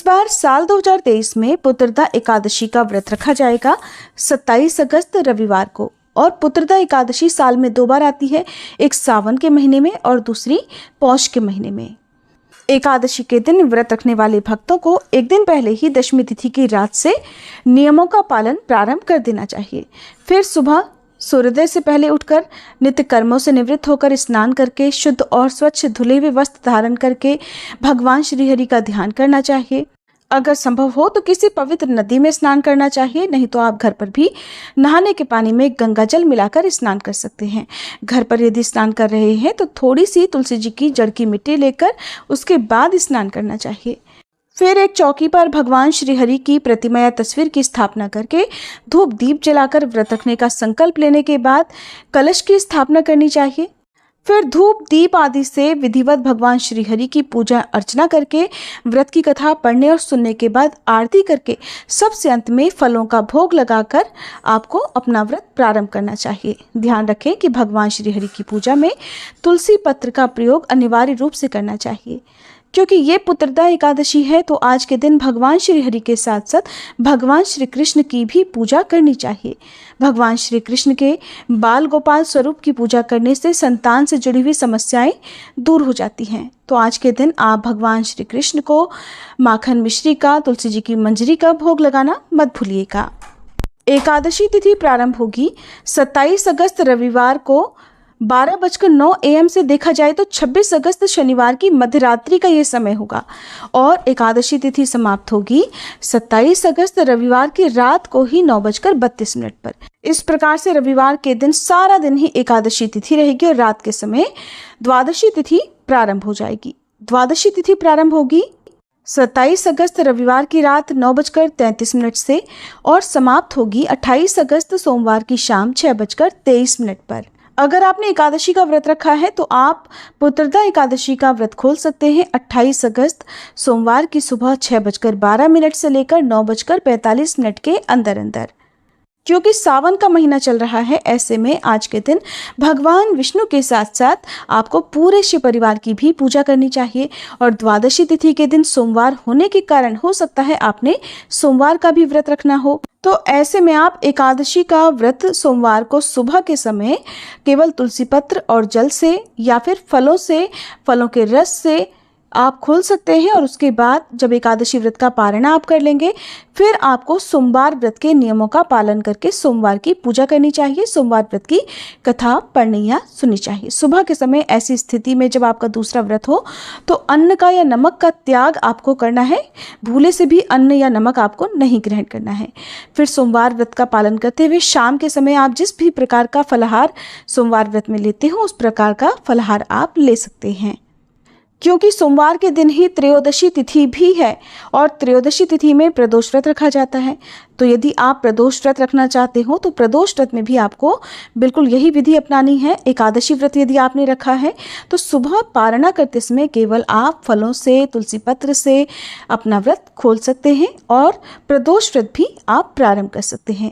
बार साल 2023 में पुत्रदा एकादशी का व्रत रखा जाएगा 27 अगस्त रविवार को। और पुत्रदा एकादशी साल में 2 बार आती है, एक सावन के महीने में और दूसरी पौष के महीने में। एकादशी के दिन व्रत रखने वाले भक्तों को एक दिन पहले ही दशमी तिथि की रात से नियमों का पालन प्रारंभ कर देना चाहिए। फिर सुबह सूर्योदय से पहले उठकर नित्य कर्मों से निवृत्त होकर स्नान करके शुद्ध और स्वच्छ धुले हुए वस्त्र धारण करके भगवान श्रीहरि का ध्यान करना चाहिए। अगर संभव हो तो किसी पवित्र नदी में स्नान करना चाहिए, नहीं तो आप घर पर भी नहाने के पानी में गंगा जल मिलाकर स्नान कर सकते हैं। घर पर यदि स्नान कर रहे हैं तो थोड़ी सी तुलसी जी की जड़ की मिट्टी लेकर उसके बाद स्नान करना चाहिए। फिर एक चौकी पर भगवान श्रीहरि की प्रतिमा या तस्वीर की स्थापना करके धूप दीप जलाकर व्रत रखने का संकल्प लेने के बाद कलश की स्थापना करनी चाहिए। फिर धूप दीप आदि से विधिवत भगवान श्रीहरि की पूजा अर्चना करके व्रत की कथा पढ़ने और सुनने के बाद आरती करके सबसे अंत में फलों का भोग लगाकर आपको अपना व्रत प्रारंभ करना चाहिए। ध्यान रखें कि भगवान श्रीहरि की पूजा में तुलसी पत्र का प्रयोग अनिवार्य रूप से करना चाहिए। क्योंकि ये पुत्रदा एकादशी है तो आज के दिन भगवान श्री हरि के साथ साथ भगवान श्री कृष्ण की भी पूजा करनी चाहिए। भगवान श्री कृष्ण के बाल गोपाल स्वरूप की पूजा करने से संतान से जुड़ी हुई समस्याएं दूर हो जाती हैं। तो आज के दिन आप भगवान श्री कृष्ण को माखन मिश्री का, तुलसी जी की मंजरी का भोग लगाना मत भूलिएगा। एकादशी तिथि प्रारंभ होगी 27 अगस्त रविवार को 12:09 AM से देखा जाए तो 26 अगस्त शनिवार की मध्यरात्रि का ये समय होगा और एकादशी तिथि समाप्त होगी 27 अगस्त रविवार की रात को ही 9:32 पर। इस प्रकार से रविवार के दिन सारा दिन ही एकादशी तिथि रहेगी और रात के समय द्वादशी तिथि प्रारंभ हो जाएगी। द्वादशी तिथि प्रारंभ होगी 27 अगस्त रविवार की रात 9:33 से और समाप्त होगी 28 अगस्त सोमवार की शाम 6:23 पर। अगर आपने एकादशी का व्रत रखा है तो आप पुत्रदा एकादशी का व्रत खोल सकते हैं 28 अगस्त सोमवार की सुबह 6:12 से लेकर 9:45 के अंदर अंदर। क्योंकि सावन का महीना चल रहा है, ऐसे में आज के दिन भगवान विष्णु के साथ साथ आपको पूरे शिव परिवार की भी पूजा करनी चाहिए। और द्वादशी तिथि के दिन सोमवार होने के कारण हो सकता है आपने सोमवार का भी व्रत रखना हो। तो ऐसे में आप एकादशी का व्रत सोमवार को सुबह के समय केवल तुलसी पत्र और जल से या फिर फलों के रस से आप खोल सकते हैं। और उसके बाद जब एकादशी व्रत का पारण आप कर लेंगे फिर आपको सोमवार व्रत के नियमों का पालन करके सोमवार की पूजा करनी चाहिए, सोमवार व्रत की कथा पढ़नी या सुननी चाहिए। सुबह के समय ऐसी स्थिति में जब आपका दूसरा व्रत हो तो अन्न का या नमक का त्याग आपको करना है, भूले से भी अन्न या नमक आपको नहीं ग्रहण करना है। फिर सोमवार व्रत का पालन करते हुए शाम के समय आप जिस भी प्रकार का फलाहार सोमवार व्रत में लेते हो उस प्रकार का फलाहार आप ले सकते हैं। क्योंकि सोमवार के दिन ही त्रयोदशी तिथि भी है और त्रयोदशी तिथि में प्रदोष व्रत रखा जाता है। तो यदि आप प्रदोष व्रत रखना चाहते हो तो प्रदोष व्रत में भी आपको बिल्कुल यही विधि अपनानी है। एकादशी व्रत यदि आपने रखा है तो सुबह पारणा करते समय केवल आप फलों से, तुलसी पत्र से अपना व्रत खोल सकते हैं और प्रदोष व्रत भी आप प्रारंभ कर सकते हैं।